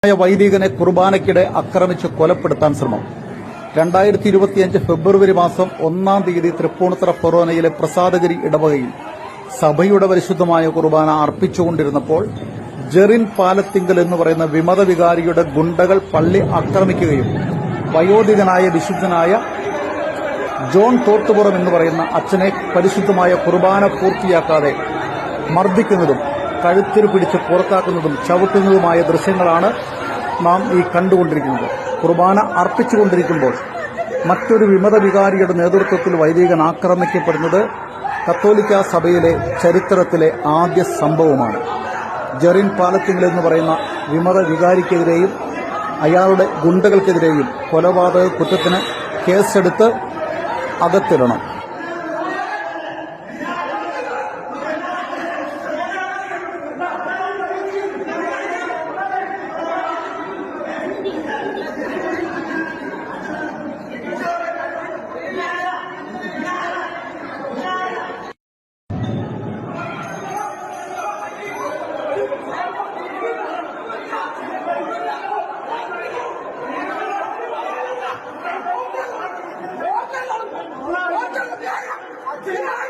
വൈദികനെ കുർബാനയ്ക്കിടെ ആക്രമിച്ച് കൊലപ്പെടുത്താൻ ശ്രമം. 2025 ഫെബ്രുവരി മാസം 1-ാം തീയതി തൃപ്പൂണിത്തുറ ഫൊറോനയിലെ പ്രസാദഗിരി ഇടവകയിൽ സഭയുടെ പരിശുദ്ധമായ കുർബാന അർപ്പിച്ചുകൊണ്ടിരുന്നപ്പോൾ ജെറിൻ പാലത്തിങ്കൽ എന്ന് പറയുന്ന വിമത വികാരിയുടെ ഗുണ്ടകൾ പള്ളി ആക്രമിക്കുകയും വയോധികനായ വിശുദ്ധനായ ജോൺ തോട്ടുപുറം എന്ന് പറയുന്ന അച്ഛനെ പരിശുദ്ധമായ കുർബാന പൂർത്തിയാക്കാതെ മർദ്ദിക്കുന്നതും കഴുത്തിൽ പിടിച്ച് പുറത്താക്കുന്നതും ചവിട്ടുന്നതുമായ ദൃശ്യങ്ങളാണ് നാം ഈ കണ്ടുകൊണ്ടിരിക്കുന്നത്. കുർബാന അർപ്പിച്ചുകൊണ്ടിരിക്കുമ്പോൾ മറ്റൊരു വിമത വികാരിയുടെ നേതൃത്വത്തിൽ വൈദികൻ ആക്രമിക്കപ്പെടുന്നത് കത്തോലിക്ക സഭയിലെ ചരിത്രത്തിലെ ആദ്യ സംഭവമാണ്. ജെറിൻ പാലത്തിങ്കൽ എന്ന് പറയുന്ന വിമത വികാരിക്കെതിരെയും അയാളുടെ ഗുണ്ടകൾക്കെതിരെയും കൊലപാതക കുറ്റത്തിന് കേസെടുത്ത് അകത്തിടണം. Yeah.